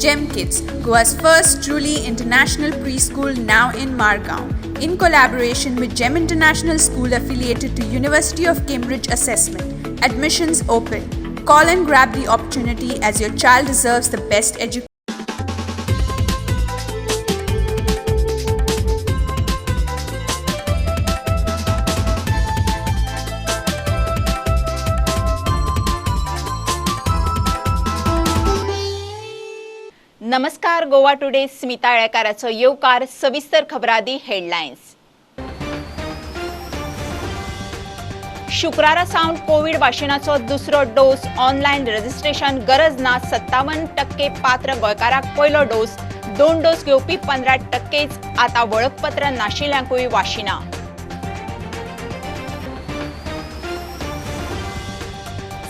GEM Kids, Goa's first truly international preschool now in Margao, in collaboration with GEM International School affiliated to University of Cambridge Assessment. Admissions open. Call and grab the opportunity as your child deserves the best education. नमस्कार. Goa today Smita येळकाराचो येवकार. सविस्तर खबरादी headlines. शुक्रारा सावन Covid वाशिनाचो दुसरो dose. Online registration गरज ना. 57% पात्र गोंयकारांक पयलो डोस. 2 डोस घेवपी 15%च आता वळखपत्र नाशिल्ल्यांकूय वाशिना.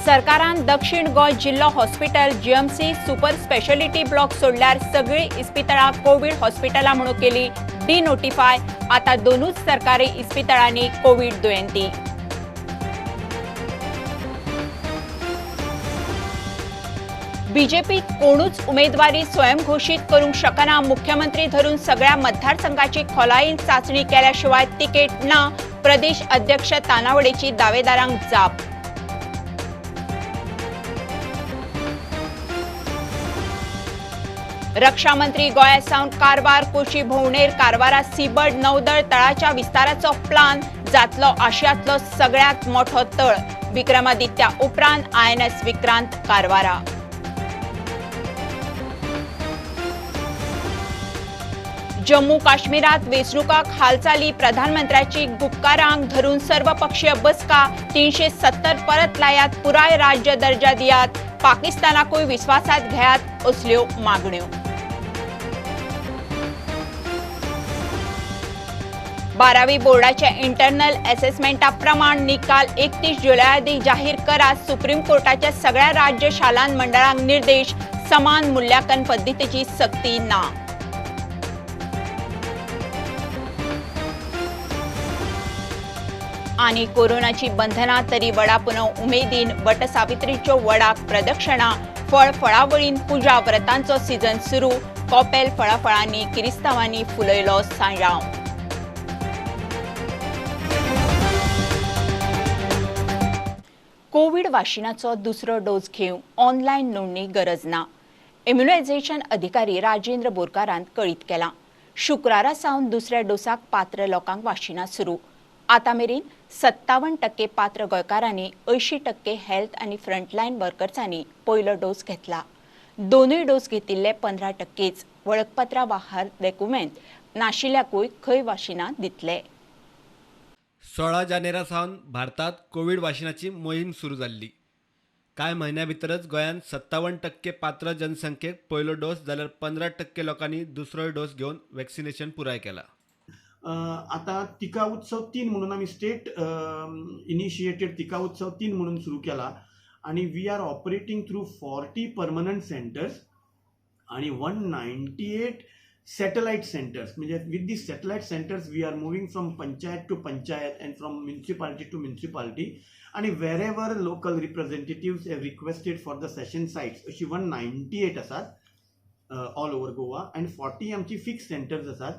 सरकारान दक्षिण गोंय जिल्लो hospital GMC super speciality block सोडल्यार सगळी इस्पितळां कोविड हॉस्पिटलां म्हणून केली डिनोटिफाय. आता दोनूच सरकारी इस्पितळांनी कोविड दुयेंती. बीजेपी कोणूच उमेदवारी स्वयंघोषित करूंक शकना. मुख्यमंत्री धरून सगळ्या मतदारसंघाची खोलायेन चाचणी केल्याशिवाय तिकेट ना. प्रदेश अध्यक्ष तानावडेची दावेदारांक जाप. रक्षा मंत्री गोंया सावन कारवार कोची भोंवडेर. कारवारा सीबर्ड नौदळ तळाच्या विस्ताराचो प्लान. जातलो आशियांतलो सगळ्यात मोठो तळ. विक्रमादित्या उपरांत INS विक्रांत कारवारा. जम्मू काश्मीरात वेंचणुकांक हालचाली. प्रधानमंत्र्याची गुपकारांक धरून सर्वपक्षीय बसका. 370 परत लायात. पुराय राज्य दर्जा दियात. पाकिस्तानाकूय विश्वासात घेयात असल्यो मागण्यो. 12वी बोर्डाचे इंटरनल असेसमेंटा प्रमाण निकाल 31 जुलयादी जाहीर करा. सुप्रीम कोर्टाच्या सगळ्या राज्य शालांत मंडळांक निर्देश. समान मूल्यांकन पद्धतीची सक्ती ना. आणि कोरोनाची बंधना तरी वडापुनव उमेदीन. वटसावित्रीच्यो वडाक प्रदक्षिणा. फळावळीन पुजा. व्रतांचो सीझन सुरू. कोपेल फळांनी किरिस्तांवांनी फुलयलो सांजाव. कोविड वाशिनाचो दुसरो डोस घेवंक ऑनलायन नोंदणी गरज ना. इम्युनायझेशन अधिकारी राजेंद्र बोरकारान कळीत केलां. शुक्रारा सावन दुसऱ्या डोसाक पात्र लोकांक वाशिना सुरू. आता मेरेन 57% पात्र गोंयकारांनी 80% हेल्थ आनी फ्रंटलायन वर्कर्सांनी पयलो डोस घेतला. दोनूय डोस घेतिल्ले 15%च वळखपत्रां वा हेल्थ डॉक्युमेंट नाशिल्ल्याकूय खंय वाशिना दितले. 16 जानेरा सावन भारतात कोविड वाशिनाची मोहीम सुरू जाल्ली. कांय म्हयन्या भितरच गोंयांत 57% पात्र जनसंख्येक पयलो डोस जाल्यार 15% लोकांनी दुसरोय डोस घेवन वॅक्सिनेशन पुराय केला. आता टिका उत्सव 3 म्हणून आम्ही स्टेट इनिशिएटेड टिका उत्सव 3 म्हणून सुरू केला आणि we are operating through 40 permanent centres आणि 198 सॅटेलाइट सेंटर्स. म्हणजे with the satellite centres we are moving from panchayat to panchayat and from municipality to municipality. आणि wherever local representatives have requested for the session sites अशी 198 आसात all over Goa and 40 आमची fix centres आसात.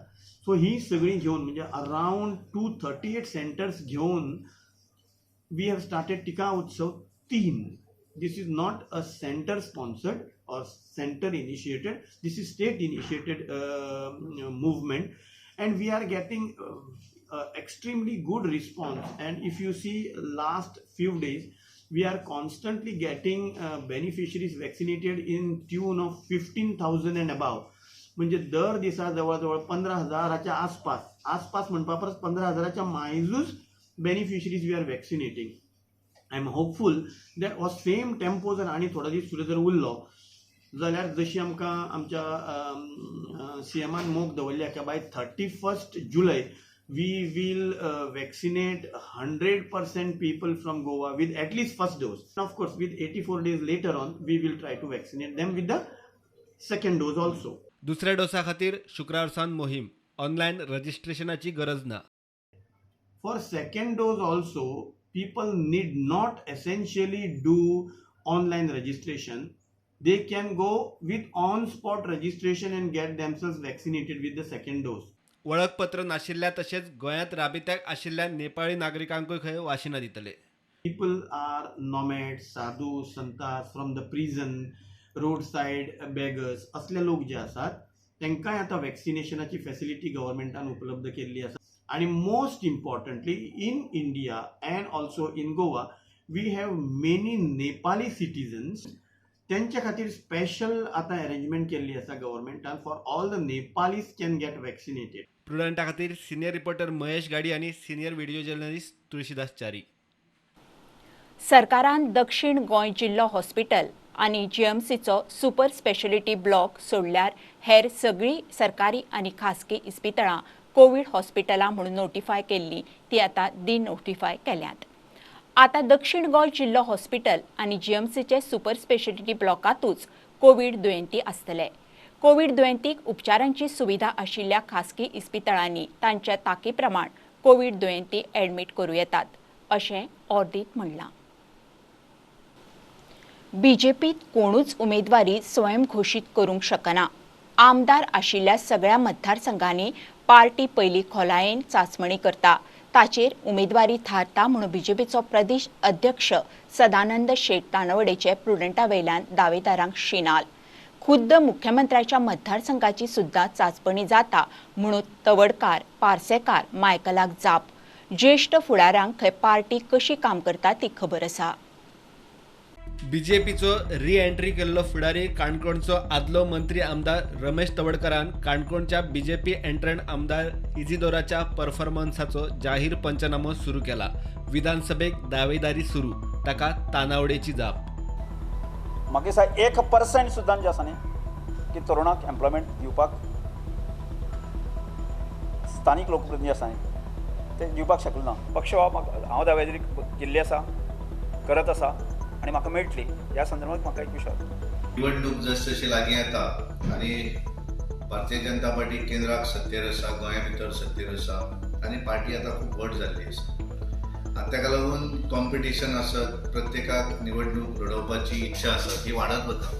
So ही सगळी घेऊन म्हणजे अराउंड 238 सेंटर्स घेऊन we have started Tika Utsav 3. This is not a centre sponsored or center initiated. This is state initiated movement and we are getting extremely good response. And if you see last few days we are constantly getting beneficiaries vaccinated in tune of 15,000 and above. म्हणजे दर दिसा जवळजवळ 15,000च्या आसपास म्हणपा परस 15,000च्या मायजूच beneficiaries we are vaccinating. I am hopeful that हो सेम टेम्पो जर आनी थोडो दीस फुडें जर उरलो जाल्यार जशी आमकां आमच्या सीएमान मोख दवरल्या की बाय 31 जुलय we will vaccinate 100% people from Goa with at least first dose. Of course, with 84 days later on, we will try to vaccinate them with the second dose also. दुसऱ्या डोसा खातीर शुक्रार सावन मोहीम. ऑनलायन रजिस्ट्रेशनाची गरज ना. For second dose also, people need not essentially do online registration. they can go with on-spot registration and get themselves vaccinated with the second dose. वळखपत्र नाशिल्ल्या तशेंच गोंयांत राबित्याक आशिल्ल्या नेपाळी नागरिकांकूय खंय वाशिनां दितले. People are nomads, sadhu, santas from the prison, roadside beggars असले लोक जे आसात तांकांय आतां वॅक्सिनेशनाची फॅसिलिटी गव्हर्मेंटान उपलब्ध केल्ली आसा. आणि most importantly in India and also in Goa we have many Nepali citizens. त्यांच्या खातीर स्पेशल आतां अरेंजमेंट केल्ली आसा गव्हर्मेंटान for all the Nepalis can get vaccinated. प्रुडंटा खातीर सिनियर रिपोर्टर महेश गाडी आनी senior video journalist Tulshidas Chari. सरकारान दक्षिण गोंय जिल्लो हॉस्पिटल आनी जीएमसीचो सुपर स्पेशलिटी ब्लॉक सोडल्यार हेर सगळीं सरकारी आनी खासगी इस्पितळां कोविड हॉस्पिटलां म्हणून नोटिफाय केल्ली ती आतां डिनोटिफाय केल्यात. आतां दक्षिण गोंय जिल्लो हॉस्पिटल आनी जीएमसीचे सुपर स्पेशलिटी ब्लॉकातूच कोविड दुयेंती आसतले. कोविड दुयेंतीक उपचारांची सुविधा आशिल्ल्या खासगी इस्पितळांनी तांच्या तांकी प्रमाण कोविड दुयेंती एडमीट करूं येतात अशें ऑर्दीत म्हणलां. बीजेपीत कोणूच उमेदवारी स्वयंघोशीत करूंक शकना. आमदार आशिल्ल्या सगळ्या मतदारसंघांनी पार्टी पयली खोलायेन चांचमणी करता. ताचेर उमेदवारी थारता म्हणून बीजेपीचो प्रदेश अध्यक्ष सदानंद शेट तानवडेचे प्रुडंटा वयल्यान दावेदारांक शिनाल. खुद्द मुख्यमंत्र्याच्या मतदारसंघाची सुद्धा चांचपणी जाता म्हणून तवडकार पार्सेकार मायकलाक जाप. ज्येष्ठ फुडाऱ्यांक खंय पार्टी कशी काम करता ती खबर आसा. बीजेपीचो रिएंट्री केल्लो फुडारी काणकोणचो आदलो मंत्री आमदार रमेश तवडकरान काणकोणच्या बीजेपी एंट्रंट आमदार इजिदोराच्या परफॉर्मन्साचो जाहीर पंचनामो सुरू केला. विधानसभेक दावेदारी सुरू, ताका तानावडेची जाप. म्हाका दिसता 1% सुद्दां जे आसा न्ही की तरुणाक एम्प्लॉयमेंट दिवपाक स्थानीक लोकप्रतिनिधी आसा न्ही ते दिवपाक शकलो ना. पक्ष हांव दावेदारी केल्ली आसा, करत आसा आणि म्हाका मेळटली ह्या संदर्भात म्हाका एक विश्वास. निवडणूक जसजशी लागीं येता आनी भारतीय जनता पार्टी केंद्राक सत्तेर आसा, गोंया भितर सत्तेर आसा आनी पार्टी आतां खूब व्हड जाल्ली आसा. आनी ताका लागून कॉम्पिटिशन आसत, प्रत्येकाक निवडणूक लडोवपाची इच्छा आसा ती वाडत वता.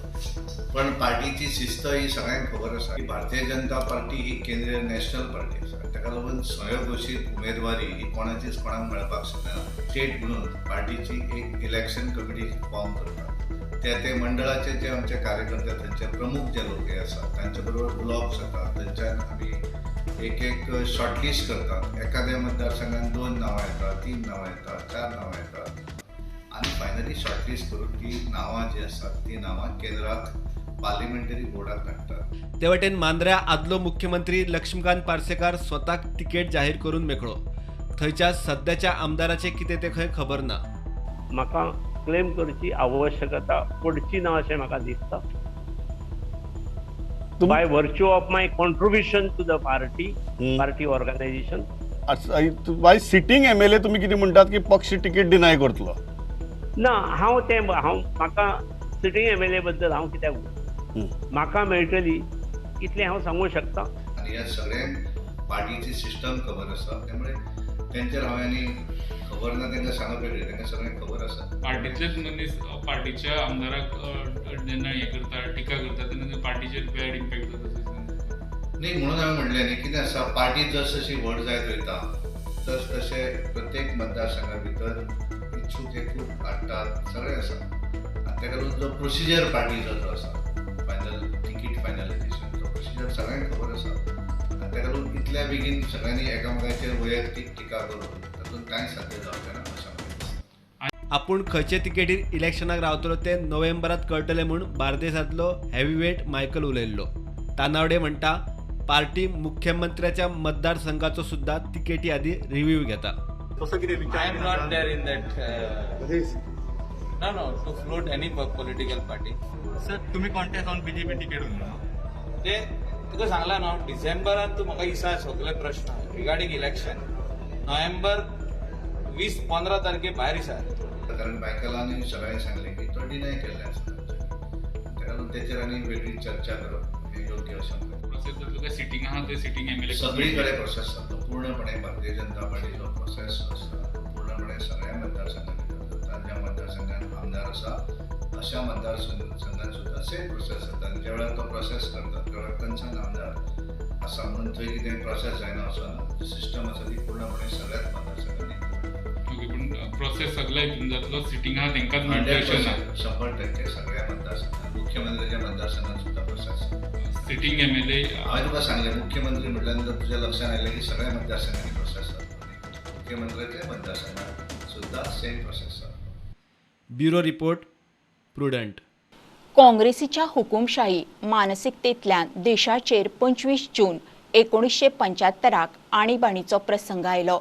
पण पार्टीची शिस्त ही सगळ्यांक खबर आसा की भारतीय जनता पार्टी ही केंद्रीय नॅशनल पार्टी आसा. ताका लागून स्वयंघोशीत उमेदवारी ही कोणाचीच कोणाक मेळपाक शकना. स्टेट म्हणून पार्टीची एक इलेक्शन कमिटी फॉर्म करतात. ते मंडळाचे जे आमचे कार्यकर्ते थंयचे प्रमुख जे लोक हे आसात तांचे बरोबर उलोवप जाता. थंयच्यान आमी एक शॉर्टलिस्ट करतात. एखाद्या मतदारसंघात 2 नांवां येतात, 3 नांवां येतात, 4 नांवां येतात आनी फायनली शॉर्टलिस्ट करून ती नांवां जी आसात ती नांवां केंद्राक पार्लिमेंटरी बोर्डाक धाडटात. ते वटेन मांद्र्या आदलो मुख्यमंत्री लक्ष्मीकांत पार्सेकार स्वताक तिकेट जाहीर करून मेकळो. थंयच्या सध्याच्या आमदाराचे कितें ते खंय खबर ना. म्हाका क्लेम करची आवश्यकता पडची ना अशें म्हाका दिसता. By virtue of my contribution to the party organisation. By sitting MLA तुम्ही किती म्हणतात की पक्ष तिकीट डिनाय करतलो? ना, म्हाका सिटींग MLA बद्दल हांव कित्याक म्हाका मेळटली इतलें हांव सांगूं शकता. आनी ह्या सगळ्यांक पार्टीची सिस्टम खबर आसा, त्यामुळे तेंचेर हांवें खबर ना तांकां सांगप वेगळें, तांकां सगळ्यांक खबर आसा. पार्टीचेच मनीस पार्टीच्या आमदाराक जेन्ना हें करता, टिका करता तेन्ना पार्टीचेर बॅड इम्पॅक्ट जाता. न्ही म्हणून हांवें म्हणलें न्ही कितें आसा, पार्टी जशी व्हड जायत वयता तसे प्रत्येक मतदारसंघा भितर इच्छूक एकूच हाडटात, सगळें आसा. आनी ताका लागून जो प्रोसिजर पार्टीचो जो आसा फायनल तिकीट फायनलायझेशन तो प्रोसिजर सगळ्यांक खबर आसा. आनी ताका लागून इतल्या बेगीन सगळ्यांनी एकामेकाचेर वैयक्तीक टिका करून तातूंत कांयच साध्य जावचें ना अशें म्हाका दिसता. आपूण खंयचे तिकेटीर इलेक्शनाक रावतलो ते नोव्हेंबरांत कळटलें म्हूण बार्देसांतलो हेवीवेट मायकल उलयल्लो. तानावडे म्हणटा पार्टी मुख्यमंत्र्याच्या मतदारसंघाचो सुद्धा तिकेटी आदी रिव्ह्यू घेता. I am not there in that. No, to float any political party. Sir तुम्ही कॉन्टेस्ट ऑन बीजेपी तिकेट उरना ते तुका सांगला न्हू डिसेंबरान तूं म्हाका दिसा सगळे प्रश्न रिगार्डिंग इलेक्शन नोव्हेंबर 20-15 तारखे भायर दिसा. कारण मायकलांनी सगळ्यांनी सांगलें की तो डिनाय केल्लें आसा. ताका लागून तेचेर आनी वेगळी चर्चा करप हें योग्य अशें प्रोसेस तुका सिटींग आहा ते सिटींग MLA सगळी कडेन प्रोसेस जाता. पूर्णपणे भारतीय जनता पार्टीचो प्रोसेस आसा पूर्णपणे सगळ्या मतदारसंघात जाता. जाता, ज्या मतदारसंघात आमदार आसा अशा मतदारसंघात सुद्धा सेम प्रोसेस जाता. आनी ज्या वेळार तो प्रोसेस करता त्या वेळार खंयच्यान आमदार आसा म्हणून थंय कितें प्रोसेस जायना असो ना. सिस्टम आसा ती पूर्णपणे सगळ्याच मतदारसंघांनी ओके, पण प्रोसेस सगळ्या हितून जातलो, सिटींग आहा तेंकाच मेळटलें अशें ना. 100% सगळ्या मतदारसंघात, मुख्यमंत्र्याच्या मतदारसंघात सुद्धा प्रोसेस. सिटींग MLA हांवें तुका सांगलें मुख्यमंत्री म्हटल्यानंतर तुझ्या लक्षात आयलें की सगळ्या मतदारसंघांनी प्रोसेस जाता. मुख्यमंत्र्याच्या मतदारसंघात सुद्धा सेम प्रोसेस जाता. Bureau report Prudent. काँग्रेसीच्या हुकुमशाही मानसिकतेंतल्यान देशाचेर 25 जून 1975 आणीबाणीचो प्रसंग आयलो.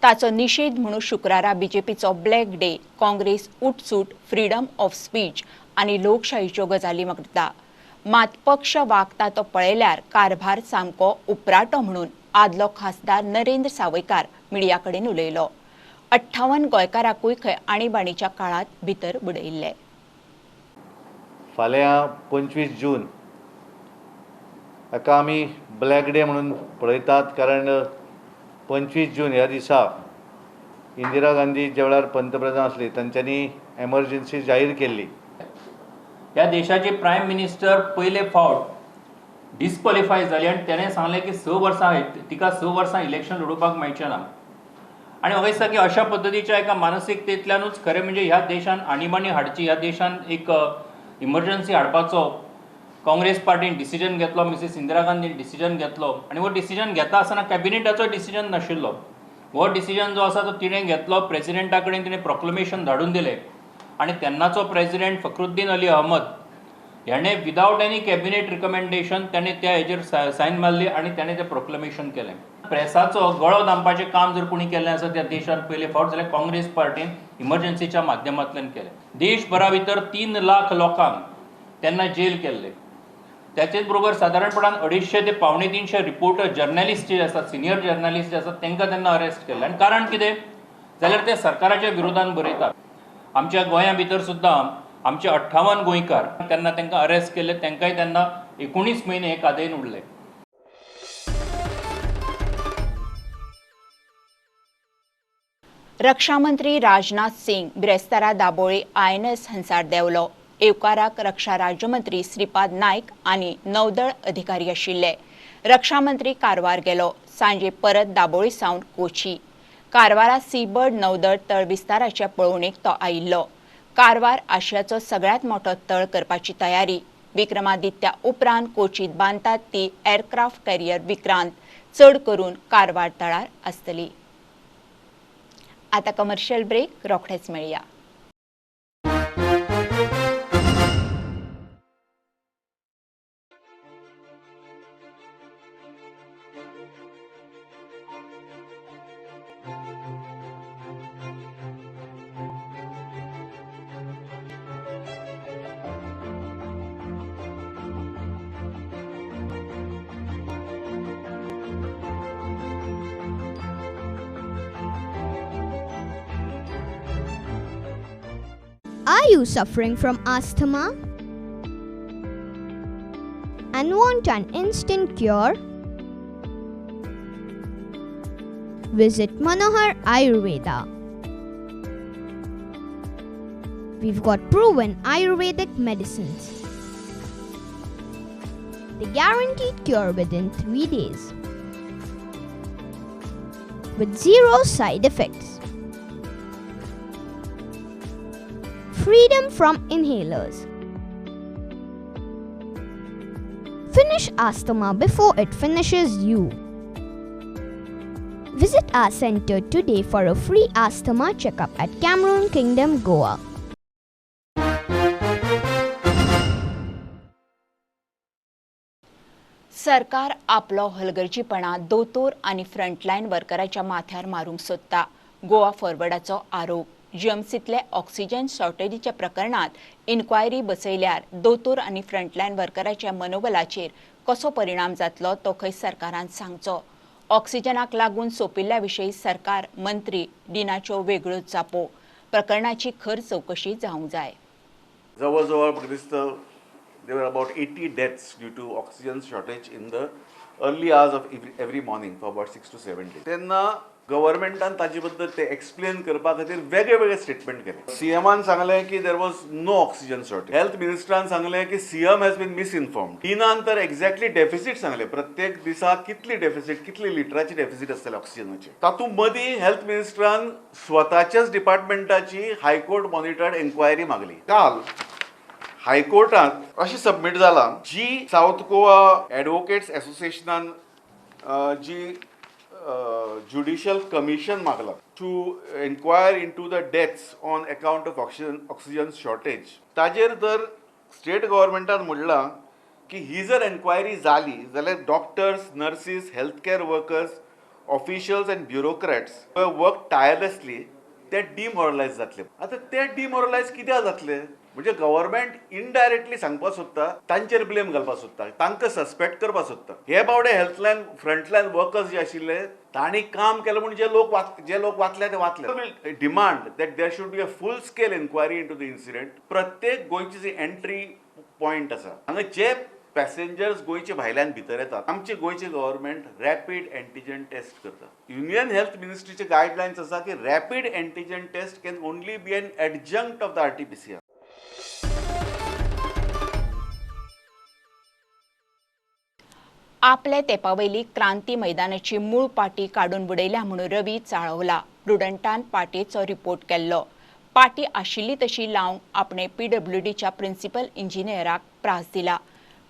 ताचो निषेध म्हणून शुक्रारा बीजेपीचो ब्लॅक डे काँग्रेस उठसूट, फ्रीडम ऑफ स्पीच आनी लोकशाहीच्यो गजाली मागता. मात पक्ष वागता तो पळयल्यार कारभार सामको उपराटो म्हणून आदलो खासदार नरेंद्र सावयकार मिडिया कडेन उलयलो. 58 गोंयकारांकूय खंय आणीबाणीच्या काळात भितर बुडयिल्ले. फाल्यां 25 जून हाका आमी ब्लॅक डे म्हणून पळयतात, कारण 25 जून ह्या दिसा इंदिरा गांधी ज्या वेळार पंतप्रधान आसली तांच्यांनी एमर्जन्सी जाहीर केल्ली. ह्या देशाचे प्रायम मिनिस्टर पयले फावट डिस्क्वॉलिफाय जाली आनी तेणें सांगलें की 6 वर्सां तिका 6 वर्सां इलेक्शन लडोवपाक मेळचें ना. आनी म्हाका दिसता की अशा पद्दतीच्या एका मानसिकतेंतल्यानूच खरें म्हणजे ह्या देशान आणीबाणी हाडची, ह्या देशान एक इमर्जन्सी हाडपाचो काँग्रेस पार्टीन डिसिजन घेतलो, मिसेस इंदिरा गांधीन डिसिजन घेतलो. आनी हो डिसिजन घेता आसतना कॅबिनेटाचो डिसिजन नाशिल्लो. हो डिसिजन जो आसा तो तिणें घेतलो, प्रेसिडेंटा कडेन तिणें प्रोक्लेमेशन धाडून दिलें आनी तेन्नाचो प्रेसिडेंट फखरुद्दीन अली अहमद हेणें विदावट एनी कॅबिनेट रिकमेंडेशन तेणें त्या हेजेर सायन मारली आनी तेणें तें प्रोक्लेमेशन केलें. प्रेसाचो गळो दामपाचें काम जर कोणी केल्लें आसा त्या देशांत पयले फावट जाल्यार काँग्रेस पार्टीन इमर्जन्सीच्या माध्यमांतल्यान केलें. देशभरा भितर 3 लाख लोकांक तेन्ना जेल केल्ले. त्याचेच बरोबर सादारणपणान 250 ते 350 रिपोर्टर जर्नलिस्ट जे आसात, सिनियर जर्नलिस्ट जे आसात तांकां तेन्ना अरेस्ट केले. आनी कारण कितें जाल्यार ते सरकाराच्या विरोधान बरयतात. आमच्या गोंया भितर सुद्दां आमचे 58 गोंयकार तेन्ना तांकां अरेस्ट केले. तांकांय तेन्ना 19 म्हयने कादेन उरले. रक्षा मंत्री राजनाथ सिंग ब्रेस्तारा दाबोळे INS हंसार देवलो. येवकाराक रक्षा राज्यमंत्री श्रीपाद नायक आनी नौदळ अधिकारी आशिल्ले. रक्षा मंत्री कारवार गेलो. सांजे परत दाबोळे सावन कोची. कारवारा सीबर्ड नौदळ तळ विस्ताराच्या पळोवणेक तो आयिल्लो. कारवार आशियाचो सगळ्यात मोठो तळ करपाची तयारी. विक्रमादित्या उपरांत कोचीत बांदतात ती एअरक्राफ्ट कॅरियर विक्रांत चड करून कारवार तळार आसतली. आता कमर्शियल ब्रेक रोखडेच मेळया. Are you suffering from asthma and want an instant cure? Visit Manohar Ayurveda. We've got proven Ayurvedic medicines. They guaranteed cure within 3 days with 0 side effects. Freedom from inhalers. Finish asthma before it finishes you. Visit our center today for a free asthma checkup at Cameron Kingdom, Goa. सरकार आपलो हलगर्जीपणा दोतोर आनी frontline वर्करांच्या माथ्यार मारूंक सोदता. गोवा फॉरवर्डाचो आरोप. जीएमसींतले oxygen शॉर्टेजीच्या प्रकरणात इन्क्वायरी बसयल्यार दोतोर आनी फ्रंटलायन वर्करांच्या मनोबलाचेर कसो परिणाम जातलो तो खंय सरकारान सांगचो. ऑक्सिजनाक लागून सोंपिल्ल्या विशीं सरकार मंत्री डिनाच्यो वेगळ्योच जापो. प्रकरणाची खर चवकशी जावंक जाय. जवळ म्हाका दिसता there were about 80 deaths due to oxygen shortage in the early hours of every morning for about 6 to 7 days. तेन्ना गव्हर्मेंटान ताजे बद्दल ते एक्सप्लेन करपा खातीर वेगळे वेगळे स्टेटमेंट केले. सीएमान सांगलें की there was no oxygen shortage. Health मिनिस्टरान सांगलें की सीएम हॅज बीन मिसइन्फॉर्म्ड. टिनान तर एक्झॅक्टली डेफिसीट सांगलें, प्रत्येक दिसाक कितली डेफिसीट, कितली लिटराची डेफिसीट आसतले ऑक्सिजनाची. तातूंत मदीं हेल्थ मिनिस्टरान स्वताच्याच डिपार्टमेंटाची हायकोर्ट मॉनिटर्ड एन्क्वायरी मागली. काल हायकोर्टात अशी सबमीट जाला जी साऊथ गोवा ॲडव्होकेट्स असोसिएशनान जी ज्युडिशियल कमिशन मागला to enquire into the deaths on account of oxygen shortage. ताजेर जर स्टेट गव्हर्मेंटान म्हणलां की ही जर एन्क्वायरी जाली जाल्यार doctors, nurses, health care workers, officials and bureaucrats work tirelessly ते डिमोरलायज जातले. आतां ते डिमोरलायज कित्याक जातले? म्हणजे गव्हर्मेंट इनडायरेक्टली सांगपाक सोदता, तांचेर ब्लेम घालपाक सोदता, तांकां सस्पेक्ट करपाक सोदता. हे बावडे हेल्थलायन फ्रंटलायन वर्कर्स जे आशिल्ले तांणी काम केलें म्हणून जे लोक वाचले ते वाचले. Demand that there should be a full scale enquiry into the incident. प्रत्येक गोंयची जी एंट्री पॉयंट आसा हांगा जे पॅसेंजर्स गोंयचे भायल्यान भितर येतात, आमचे गोंयचे गव्हर्मेंट रॅपीड एंटीजन टेस्ट करता. युनियन हेल्थ मिनिस्ट्रीचे गायडलायन्स आसा की rapid antigen test can only be an adjunct of the RT-PCR. आपल्या तेंपावयली क्रांती मैदानाची मूळ पाटी काडून उडयल्या म्हणून रवी चाळवला. प्रुडंटान पाटेचो रिपोर्ट केल्लो. पाटी आशिल्ली तशी लावंक आपणे PWDच्या प्रिन्सिपल इंजिनियराक प्रास दिला.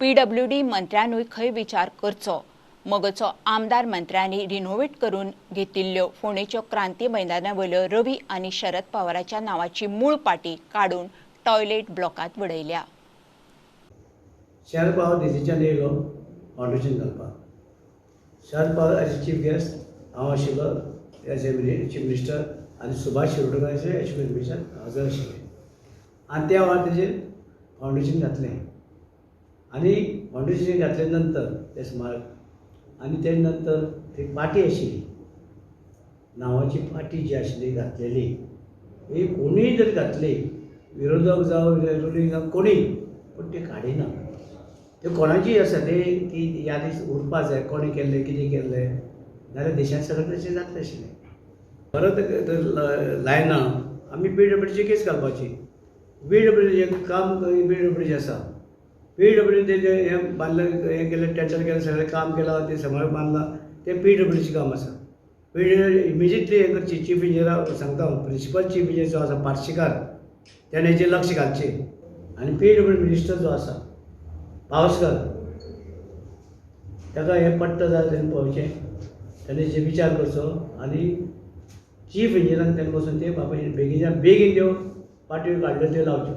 PWD मंत्र्यानूय खंय विचार करचो. मगचो आमदार मंत्र्यांनी रिनोव्हेट करून घेतिल्ल्यो फोंडेच्यो क्रांती मैदानावयल्यो रवी आनी शरद पवाराच्या नांवाची मूळ पाटी काडून टॉयलेट ब्लॉकात उडयल्या. शरद पवार डिसिजन येयलो फाउंडेशन घालपाक. Sharad Pawar as chief guest हांव आशिल्लो एज चीफ मिनिस्टर आनी Subhash Shirodkar as education minister हजर आशिल्ले. आनी त्या वेळार तेजेर फाउंडेशन घातलें आनी फाउंडेशन घातले नंतर ते स्मारक आनी ते नंतर ती पाटी आशिल्ली नांवाची पाटी जी आशिल्ली घातलेली ही कोणीय जर घातली, विरोधक जावं विरोधी जावं कोणीय, पूण ती काडिना. ते कोणाची आसा ते की यादी उरपा जाय कोणी केल्लें कितें केल्लें जाल्यार देशांत सगळें तशें जातलें आशिल्लें. परत लायना आमी PWDची केस घालपाची. PWDचें काम PWDचें आसा. PWD तेजें हें बांदलें, हें केलें, टेंडर केलें, सगळें काम केलां, तें सगळें बांदलां, तें PWDचें काम आसा. PWD इमिजिएटली हें करची. चीफ इंजिनियराक सांगता हांव, प्रिन्सिपल चीफ इंजिनियर जो आसा पार्शीकार तेणें हेजेर लक्ष घालचें. आनी PWD मिनिस्टर जो आसा पावसकर ताका हें पडटा जाल्यार तेणें पळोवचें, ताणें हेजेर विचार करचो आनी चीफ इंजिनियरान तेणें बसून ते बाबा बेगीन त्यो पाट्यो काडल्यो त्यो लावच्यो.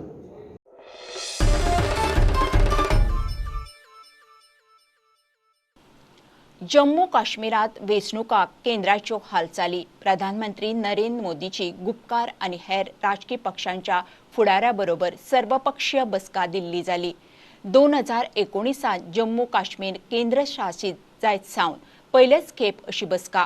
जम्मू काश्मीरात वेंचणुकांक केंद्राच्यो हालचाली. प्रधानमंत्री नरेंद्र मोदीची गुपकार आनी हेर राजकी पक्षांच्या फुडाऱ्या बरोबर सर्वपक्षीय बसका दिल्ली जाली. 2019 जम्मू काश्मीर केंद्र शासीत जायत सावन पयलेच खेप अशी बसका.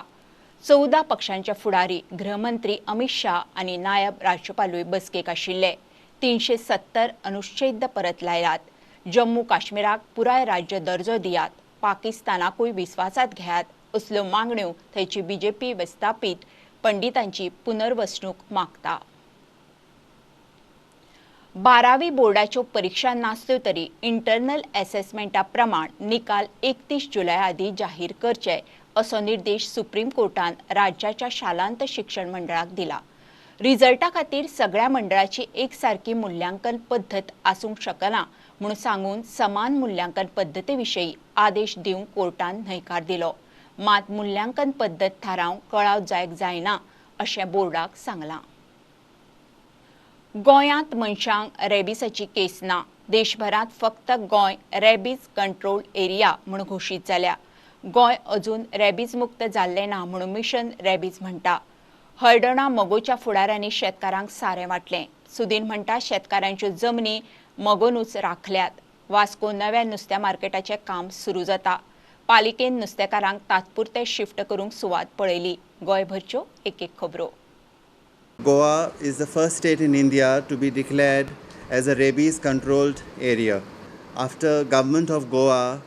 14 पक्षांचे फुडारी, गृहमंत्री अमित शाह आनी नायब राज्यपालूय बसकेक आशिल्ले. 370 अनुच्छेद परत लायल्यात. जम्मू काश्मीराक पुराय राज्य दर्जो दियात, पाकिस्तानाकूय विस्वासात घेयात असल्यो मागण्यो थंयची BJP विस्थापीत पंडितांची पुनर्वसणूक मागता. 12वी बोर्डाच्यो परीक्षा नासल्यो तरी इंटरनल असेसमेंटा प्रमाण निकाल 31 जुलय आदी जाहीर करचे असो निर्देश सुप्रीम कोर्टान राज्याच्या शालांत शिक्षण मंडळाक दिला. रिझल्टा खातीर सगळ्या मंडळाची एकसारकी मुल्यांकन पद्दत आसूंक शकना म्हणून सांगून समान मुल्यांकन पद्दती विशीं आदेश दिवंक कोर्टान न्हयकार दिलो. मात मुल्यांकन पद्दत थारावंक कळाव जायक जायना अशें बोर्डाक सांगलां. गोंयांत मनशांक रेबिसाची केस ना. देशभरांत फक्त गोंय रेबीज कंट्रोल एरिया म्हूण घोशीत जाल्या. गोंय अजून रेबीज मुक्त जाल्लें ना म्हणून मिशन रेबीज म्हणटा. हळडणा मगोच्या फुडाऱ्यांनी शेतकारांक सारें वाटलें. सुदीन म्हणटा शेतकारांच्यो जमनी मगोनूच राखल्यात. वास्को नव्या नुस्त्या मार्केटाचें काम सुरू जाता. पालिकेन नुस्तेकारांक तात्पुरते शिफ्ट करूंक सुवात पळयली. गोंयभरच्यो एक खबरो. Goa is the first state in India to be declared as a rabies controlled area. After Government of Goa,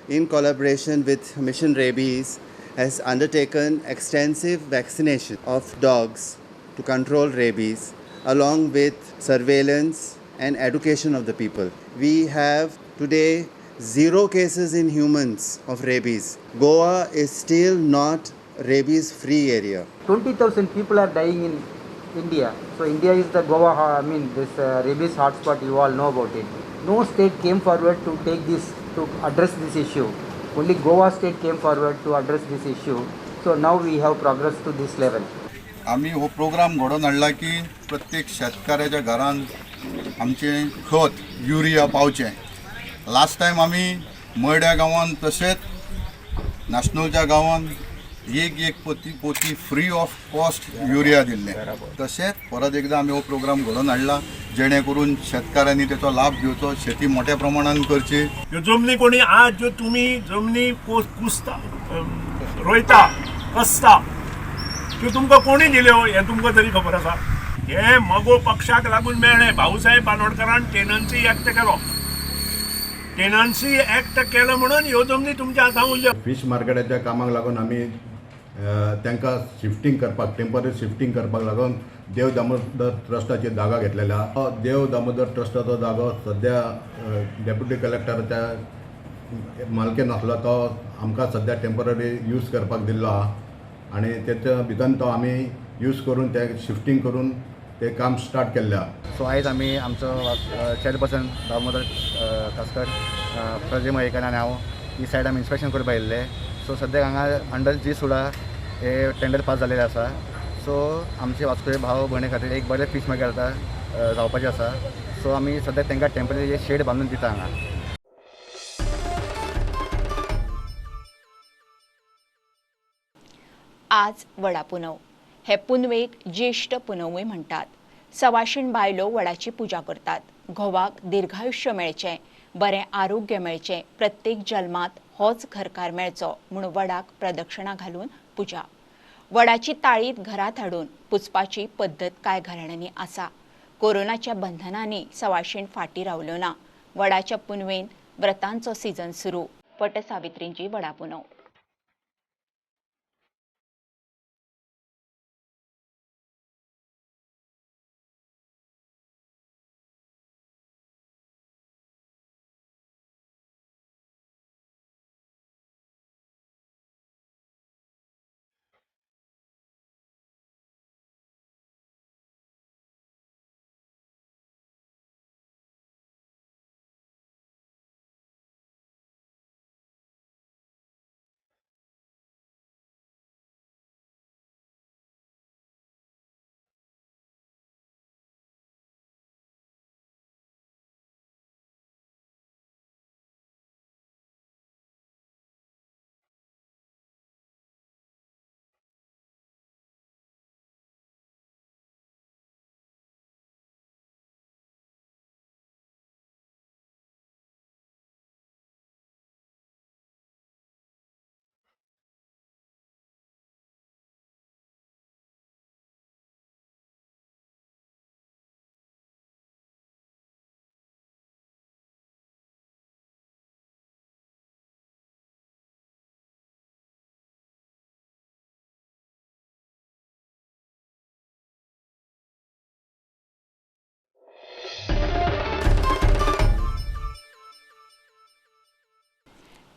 in collaboration with Mission Rabies, has undertaken extensive vaccination of dogs to control rabies, along with surveillance and education of the people. We have today 0 cases in humans of rabies. Goa is still not rabies-free area. 20,000 people are dying in India. So India is the Goa, this rabies hotspot, you all know about it. No state came forward to take this, to address this issue. Only Goa state came forward to address this issue. So now we have progressed to this level. आम्ही हो programme घडोवन हाडला की प्रत्येक शेतकाऱ्याच्या घरान आमचे खत urea पावचे. लास्ट टायम आमी मयड्या गांवान तशेंच नॅशनलच्या गांवान एक पोती फ्री ऑफ कॉस्ट युरिया दिल्ले. तशेंच परत एकदा आमी हो प्रोग्राम घडोवन हाडला जेणे करून शेतकाऱ्यांनी त्याचो लाभ घेवचो, शेती मोठ्या प्रमाणात करची. ह्यो जमनी कोणी आज ज्यो तुमी जमनी कुसता रोयता कसता त्यो तुमकां कोणी दिल्यो हें तुमकां तरी खबर आसा. हे मगो पक्षाक लागून मेळ्ळें. भाऊसाहेब बांदोडकरान टेनन्सी एक्ट केलो. टेनन्सी एक्ट केलो म्हणून ह्यो जमनी तुमच्या हातांत उरल्यो. फिश मार्केटाच्या कामाक लागून आमी तांकां शिफ्टिंग करपाक, टेम्पररी शिफ्टिंग करपाक लागून देव दामोदर ट्रस्टाची जागा घेतलेली आहा. देव दामोदर ट्रस्टाचो जागो सद्या डेप्युटी कलेक्टराच्या मालकीन आसलो तो आमकां सद्या टेम्पररी यूज करपाक दिल्लो आहा आनी तेच्या भितर तो आमी यूज करून ते शिफ्टिंग करून ते काम स्टार्ट केल्लें आहा. सो आयज आमी आमचो चेअरपर्सन दामोदर कासकर प्रजे मयेकर आनी हांव ही सायड आमी इन्स्पेक्शन करपाक येयल्ले. सो सद्याक हांगा अंडर जी सुडा हे टेंडर पास जाल्लेले आसा. सो आमचे वास्कोचे भाव भयणी खातीर एक बरें फीश मार्केट आतां जावपाचें आसा. सो आमी सद्याक तांकां टेम्पररी शेड बांदून दिता हांगा. आज वडा पुनव. हे पुनवेक ज्येष्ठ पुनवूय म्हणटात. सवाशीण बायलो वडाची पुजा करतात. घोवाक दीर्घायुष्य मेळचें, बरें आरोग्य मेळचें, प्रत्येक जल्मात होच घरकार मेळचो म्हूण वडाक प्रदक्षिणा घालून पुजा. वडाची ताळीत घरात हाडून पुजपाची पद्दत कांय घराण्यांनी आसा. कोरोनाच्या बंधनांनी सवाशीण फाटी रावल्यो ना. वडाच्या पुनवेन व्रतांचो सिजन सुरू. वटसावित्रींची वडा पुनव.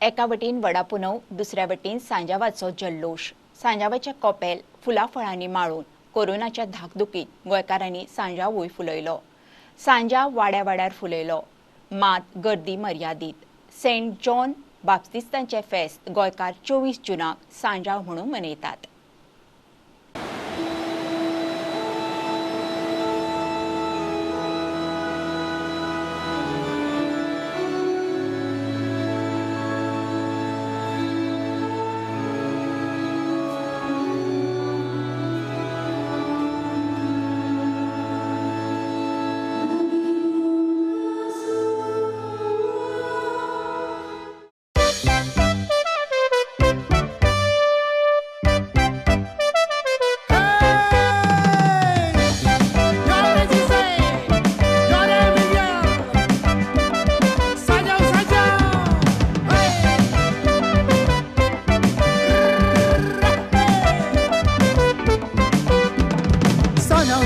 एका वटेन वडा पुनव, दुसऱ्या वटेन सांजावाचो जल्लोश. सांजावाच्या कोपेल फुलां फळांनी माळून कोरोनाच्या धाकधुकीत गोंयकारांनी सांजावूय फुलयलो. सांजाव वाड्या वाड्यार फुलयलो. मात गर्दी मर्यादीत. सेंट जॉन बाप्तिस्तांचे फेस्त गोंयकार 24 जूनाक सांजाव म्हणून मनयतात.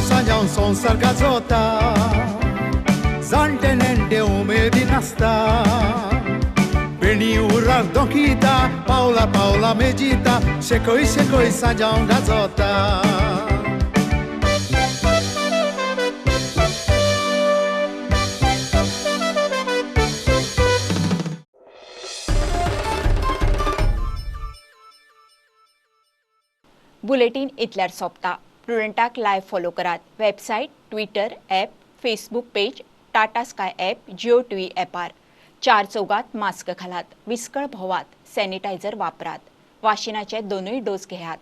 सांजावन संवसार गाजोता जाणटे नेणटे उमेदीन आसता बेणी उर्राक दोखीता पावला पावला मेजिता शेकय शेकय सांजावन गाजोता बुलेटिन इतल्यार सोंपता. प्रुडंटाक लायव्ह फॉलो करात. Website, Twitter, app, Facebook page, Tata sky app, Jio TV ॲपार. 4 चौगात मास्क घालात. विस्कळ भोवात. सॅनिटायझर वापरात. वाशिनाचे 2 डोस घेयात.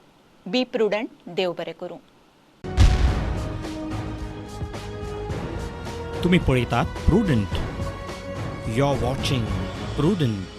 बी प्रुडंट. देव बरें करूं. तुम्ही पळयतात Prudent. You are watching prudent.